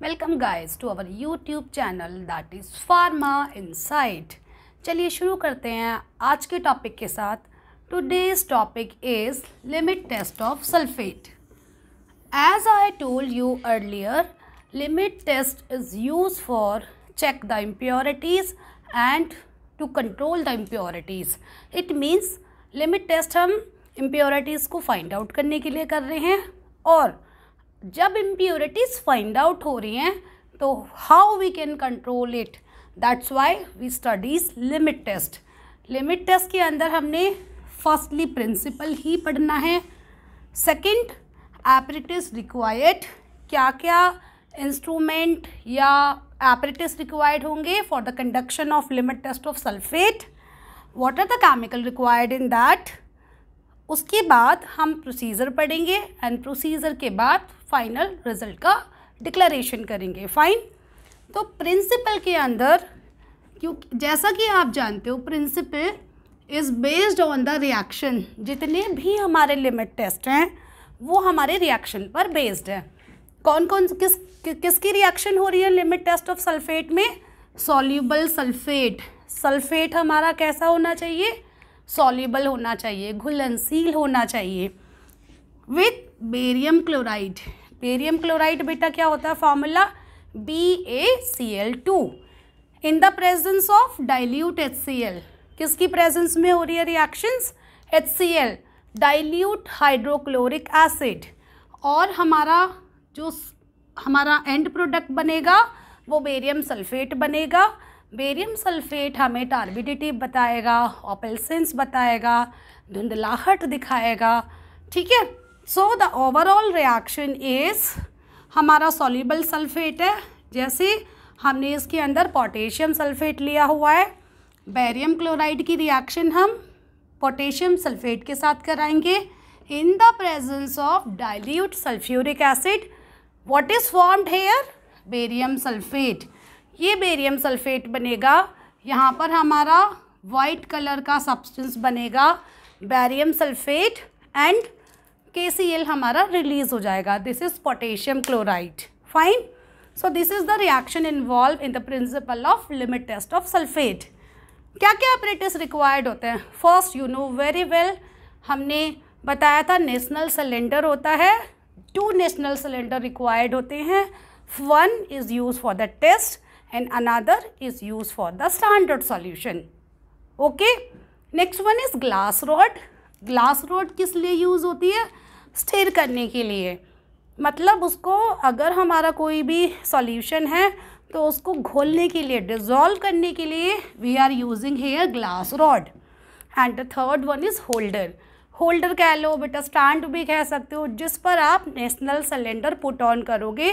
Welcome guys to our YouTube channel that is pharma insight. चलिए शुरू करते हैं आज के टॉपिक के साथ। Today's topic is limit test of sulphate. As I told you earlier, limit test is use for check the impurities and to control the impurities. It means limit test हम impurities को find out करने के लिए कर रहे हैं, और जब impurities find out हो रही हैं तो how we can control it, that's why we studies limit test. Limit test के अंदर हमने firstly principle ही पढ़ना है, second apparatus required, क्या क्या इंस्ट्रूमेंट या apparatus required होंगे for the conduction of limit test of sulfate, what are the chemical required in that. उसके बाद हम प्रोसीजर पढ़ेंगे एंड प्रोसीजर के बाद फाइनल रिजल्ट का डिक्लेरेशन करेंगे। फाइन। तो प्रिंसिपल के अंदर, क्योंकि जैसा कि आप जानते हो principle is based on the reaction. जितने भी हमारे लिमिट टेस्ट हैं वो हमारे रिएक्शन पर बेस्ड है। कौन कौन किसकी रिएक्शन हो रही है लिमिट टेस्ट ऑफ सल्फेट में? Soluble sulphate. सल्फेट हमारा कैसा होना चाहिए? सॉल्यूबल होना चाहिए, घुलनशील होना चाहिए। With barium chloride. Barium chloride बेटा क्या होता है formula? BaCl2 in the presence of dilute HCl। किसकी प्रेजेंस में हो रही है reactions? HCl, dilute hydrochloric acid. और हमारा एंड प्रोडक्ट बनेगा वो बेरियम सल्फेट बनेगा। बेरियम सल्फेट हमें टार्बिडिटी बताएगा, ऑपेल्सेंस बताएगा, धुंधलाहट दिखाएगा। ठीक है। So the overall reaction is हमारा सॉल्युबल सल्फेट है। जैसे हमने इसके अंदर पोटेशियम सल्फेट लिया हुआ है, बेरियम क्लोराइड की रिएक्शन हम पोटेशियम सल्फेट के साथ कराएंगे in the presence of dilute sulphuric acid. What is formed here? Barium sulphate. ये बेरियम सल्फेट बनेगा। यहाँ पर हमारा वाइट कलर का सब्सटेंस बनेगा बेरियम सल्फेट एंड KCl हमारा रिलीज हो जाएगा। This is potassium chloride. Fine. So this is the reaction involve in the principle of limit test of sulphate. क्या क्या ऑपरेटर्स रिक्वायर्ड होते हैं? First you know very well, हमने बताया था नेशनल सिलेंडर होता है। 2 नेशनल सिलेंडर रिक्वायर्ड होते हैं। One is use for the test and another is used for the standard solution. Okay. Next one is glass rod. Glass rod किस लिए use होती है? स्थिर करने के लिए। मतलब उसको अगर हमारा कोई भी सॉल्यूशन है तो उसको घोलने के लिए, डिज़ोल्व करने के लिए we are using here glass rod. And the third one is holder. Holder कह लो बेटा, स्टैंड भी कह सकते हो। जिस पर आप नेशनल सिलेंडर पुट ऑन करोगे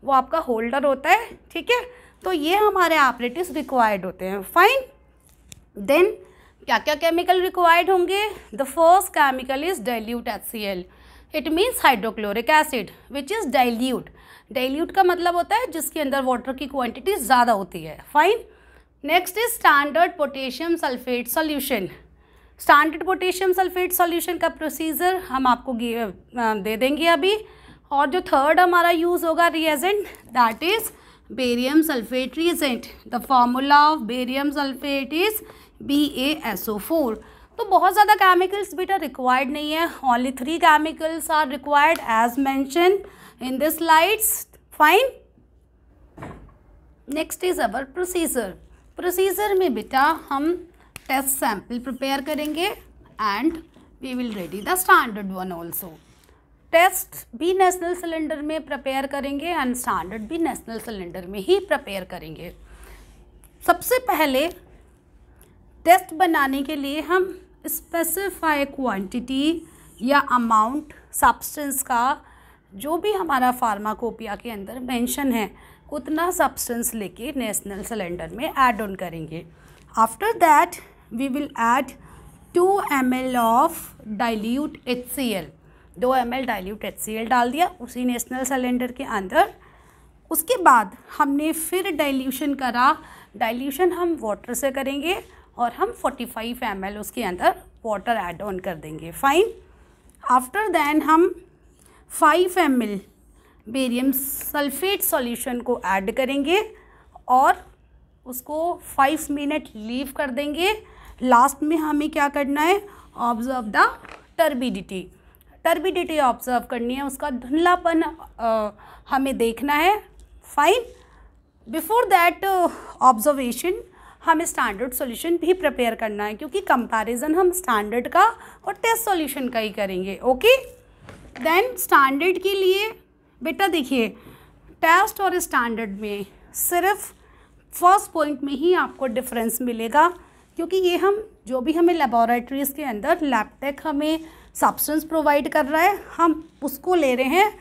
वो आपका होल्डर होता है। ठीक है। तो ये हमारे ऑपरेटर्स रिक्वायर्ड होते हैं। फाइन। देन क्या क्या केमिकल रिक्वायर्ड होंगे? The first chemical is dilute HCl। It means hydrochloric acid which is dilute. Dilute का मतलब होता है जिसके अंदर वाटर की क्वांटिटी ज़्यादा होती है। Fine. Next is standard potassium sulphate solution. Standard potassium sulphate solution का प्रोसीजर हम आपको दे देंगे अभी। और जो थर्ड हमारा यूज़ होगा reagent, that is barium sulphate reagent. The formula of barium sulphate is BaSO4। तो बहुत ज़्यादा केमिकल्स बेटा रिक्वायर्ड नहीं है। Only 3 chemicals are required as mention in this slides. Fine. Next is our procedure. Procedure में बेटा हम टेस्ट सैंपल प्रिपेयर करेंगे and we will ready the standard one also. Test भी नेशनल सिलेंडर में prepare करेंगे and standard भी Nessler cylinder में ही prepare करेंगे। सबसे पहले टेस्ट बनाने के लिए हम स्पेसिफाई क्वांटिटी या अमाउंट सब्सटेंस का जो भी हमारा फार्माकोपिया के अंदर मेंशन है उतना सब्सटेंस लेके नेशनल सिलेंडर में ऐड ऑन करेंगे। After that we will add 2 ml of dilute HCl। 2 ml dilute HCl डाल दिया उसी नेशनल सिलेंडर के अंदर। उसके बाद हमने फिर डाइल्यूशन करा। डाइल्यूशन हम वाटर से करेंगे और हम 45 ml उसके अंदर वाटर ऐड ऑन कर देंगे। फाइन। आफ्टर दैन हम 5 ml बेरियम सल्फेट सॉल्यूशन को ऐड करेंगे और उसको 5 मिनट लीव कर देंगे। लास्ट में हमें क्या करना है, observe the turbidity. Turbidity observe करनी है, उसका धुंधलापन हमें देखना है। फाइन। बिफोर दैट ऑब्जर्वेशन हमें स्टैंडर्ड सॉल्यूशन भी प्रिपेयर करना है, क्योंकि कंपैरिजन हम स्टैंडर्ड का और टेस्ट सॉल्यूशन का ही करेंगे। ओके, देन स्टैंडर्ड के लिए बेटा देखिए, टेस्ट और स्टैंडर्ड में सिर्फ फर्स्ट पॉइंट में ही आपको डिफरेंस मिलेगा, क्योंकि ये हम जो भी हमें लेबोरेटरीज़ के अंदर लैबटेक हमें सब्सटेंस प्रोवाइड कर रहा है, हम उसको ले रहे हैं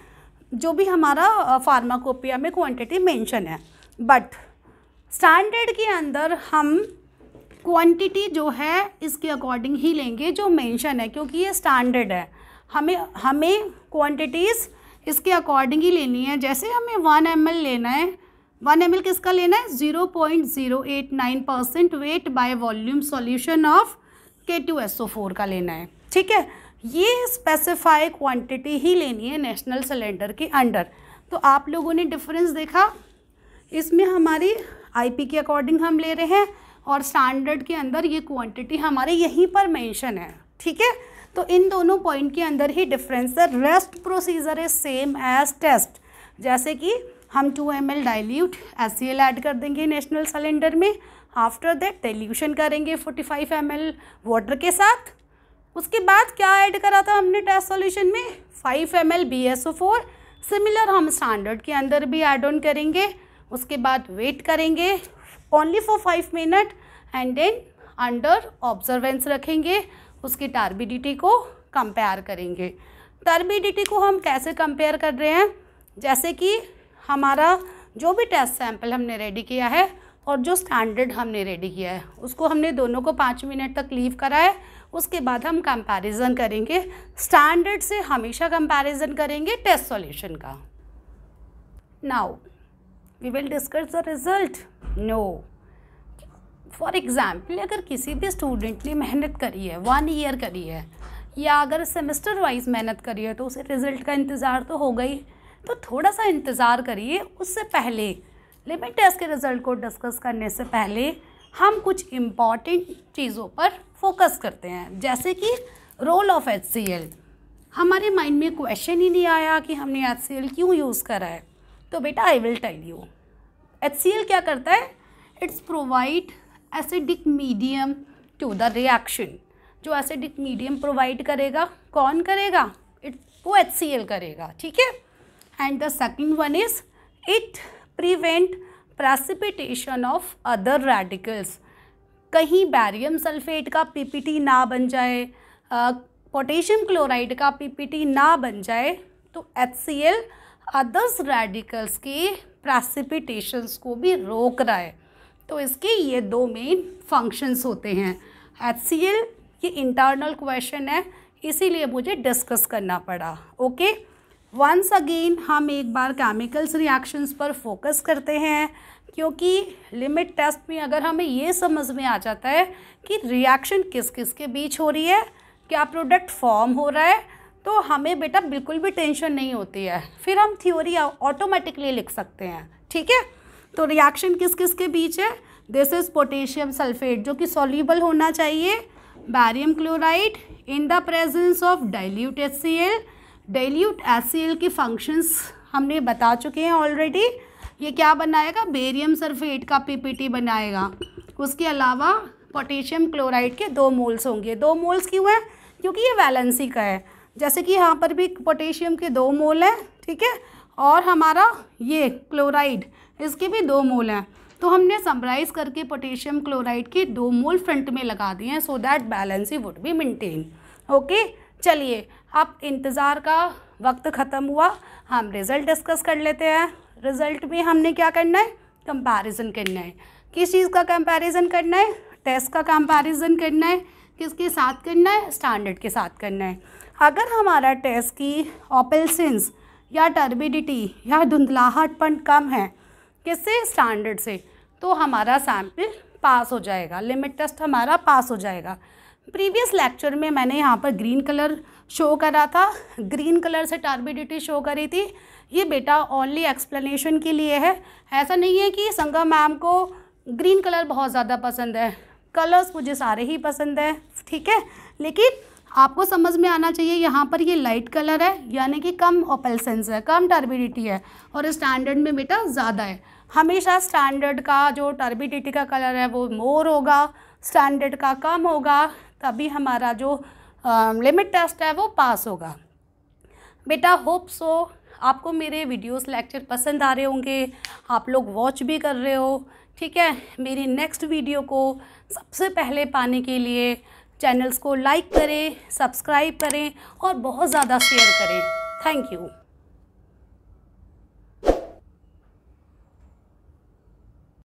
जो भी हमारा फार्माकोपिया में क्वांटिटी मेंशन है। बट स्टैंडर्ड के अंदर हम क्वांटिटी जो है इसके अकॉर्डिंग ही लेंगे जो मेंशन है, क्योंकि ये स्टैंडर्ड है। हमें क्वांटिटीज़ इसके अकॉर्डिंग ही लेनी है। जैसे हमें 1 ml लेना है, 1 ml किसका लेना है, 0.089% weight by volume solution of K2SO4 का लेना है। ठीक है, ये स्पेसिफाई क्वांटिटी ही लेनी है नेशनल सिलेंडर के अंडर। तो आप लोगों ने डिफरेंस देखा, इसमें हमारी आईपी के अकॉर्डिंग हम ले रहे हैं और स्टैंडर्ड के अंदर ये क्वांटिटी हमारे यहीं पर मेंशन है। ठीक है, तो इन दोनों पॉइंट के अंदर ही डिफरेंस है। Rest procedure is same as test. जैसे कि हम 2 ml डाइल्यूट HCl ऐड कर देंगे नेशनल सिलेंडर में। आफ्टर दैट डाइल्यूशन करेंगे 45 ml वाटर के साथ। उसके बाद क्या ऐड करा था हमने टेस्ट सॉल्यूशन में, 5 ml BSO4। सिमिलर हम स्टैंडर्ड के अंदर भी ऐड ऑन करेंगे। उसके बाद वेट करेंगे only for 5 minute and then under observance रखेंगे। उसकी टर्बिडिटी को कंपेयर करेंगे। टर्बिडिटी को हम कैसे कंपेयर कर रहे हैं, जैसे कि हमारा जो भी टेस्ट सैंपल हमने रेडी किया है और जो स्टैंडर्ड हमने रेडी किया है, उसको हमने दोनों को 5 मिनट तक लीव करा है। उसके बाद हम कंपैरिजन करेंगे। स्टैंडर्ड से हमेशा कंपैरिजन करेंगे टेस्ट सॉल्यूशन का। Now we will discuss the result. No, for example अगर किसी भी स्टूडेंट ने मेहनत करी है, 1 ईयर करी है, या अगर सेमेस्टर वाइज मेहनत करी है, तो उसे रिज़ल्ट का इंतज़ार तो होगा ही। तो थोड़ा सा इंतज़ार करिए। उससे पहले लिमिट टेस्ट के रिज़ल्ट को डिस्कस करने से पहले हम कुछ इम्पॉर्टेंट चीज़ों पर फोकस करते हैं, जैसे कि रोल ऑफ HCl। हमारे माइंड में क्वेश्चन ही नहीं आया कि हमने HCl क्यों यूज़ करा है। तो बेटा I will tell you, HCl क्या करता है, it's provide acidic medium to the reaction. जो एसिडिक मीडियम प्रोवाइड करेगा, कौन करेगा, वो HCl करेगा। ठीक है, and the second one is it prevent precipitation of other radicals. कहीं बैरियम सल्फेट का PPT ना बन जाए, पोटेशियम क्लोराइड का PPT ना बन जाए, तो HCl अदर्स रेडिकल्स के प्रेसिपिटेशंस को भी रोक रहा है। तो इसके ये 2 मेन फंक्शंस होते हैं। HCl ये इंटरनल क्वेश्चन है, इसीलिए मुझे डिस्कस करना पड़ा। ओके, वंस अगेन हम एक बार केमिकल्स रिएक्शंस पर फोकस करते हैं, क्योंकि लिमिट टेस्ट में अगर हमें ये समझ में आ जाता है कि रिएक्शन किस किस के बीच हो रही है, क्या प्रोडक्ट फॉर्म हो रहा है, तो हमें बेटा बिल्कुल भी टेंशन नहीं होती है। फिर हम थ्योरी ऑटोमेटिकली लिख सकते हैं। ठीक है, तो रिएक्शन किस किस के बीच है, दिस इज पोटेशियम सल्फेट जो कि सॉल्यूबल होना चाहिए, barium chloride in the presence of dilute HCl। Dilute HCl की फंक्शंस हमने बता चुके हैं ऑलरेडी। ये क्या बनाएगा, बेरियम सल्फेट का PPT बनाएगा। उसके अलावा पोटेशियम क्लोराइड के 2 मोल्स होंगे। 2 मोल्स क्यों है, क्योंकि ये वैलेंसी का है। जैसे कि यहाँ पर भी पोटेशियम के 2 मोल हैं। ठीक है, और हमारा ये क्लोराइड, इसके भी 2 मोल हैं। तो हमने समराइज़ करके पोटेशियम क्लोराइड के 2 मोल फ्रंट में लगा दिए हैं, so that valency would be maintain. Okay, चलिए अब इंतज़ार का वक्त ख़त्म हुआ, हम रिज़ल्ट डिस्कस कर लेते हैं। रिज़ल्ट में हमने क्या करना है, कंपैरिजन करना है। किस चीज़ का कंपैरिजन करना है, टेस्ट का कंपैरिजन करना है। किसके साथ करना है, स्टैंडर्ड के साथ करना है। अगर हमारा टेस्ट की ऑपेल्सेंस या टर्बिडिटी या धुंधलाहटपन कम है किससे, स्टैंडर्ड से, तो हमारा सैंपल पास हो जाएगा, लिमिट टेस्ट हमारा पास हो जाएगा। प्रीवियस लेक्चर में मैंने यहाँ पर ग्रीन कलर शो करा था, ग्रीन कलर से टर्बिडिटी शो करी थी। ये बेटा ओनली एक्सप्लेनेशन के लिए है, ऐसा नहीं है कि संगम मैम को ग्रीन कलर बहुत ज़्यादा पसंद है, कलर्स मुझे सारे ही पसंद है, ठीक है। लेकिन आपको समझ में आना चाहिए यहाँ पर ये लाइट कलर है यानी कि कम ओपेल्सेंस है, कम टर्बिडिटी है, और स्टैंडर्ड में बेटा ज़्यादा है। हमेशा स्टैंडर्ड का जो टर्बिडिटी का कलर है वो मोर होगा, स्टैंडर्ड का कम होगा, तभी हमारा जो लिमिट टेस्ट है वो पास होगा। बेटा होप सो आपको मेरे वीडियोस लेक्चर पसंद आ रहे होंगे, आप लोग वॉच भी कर रहे हो, ठीक है। मेरी नेक्स्ट वीडियो को सबसे पहले पाने के लिए चैनल्स को लाइक करें, सब्सक्राइब करें और बहुत ज़्यादा शेयर करें। Thank you.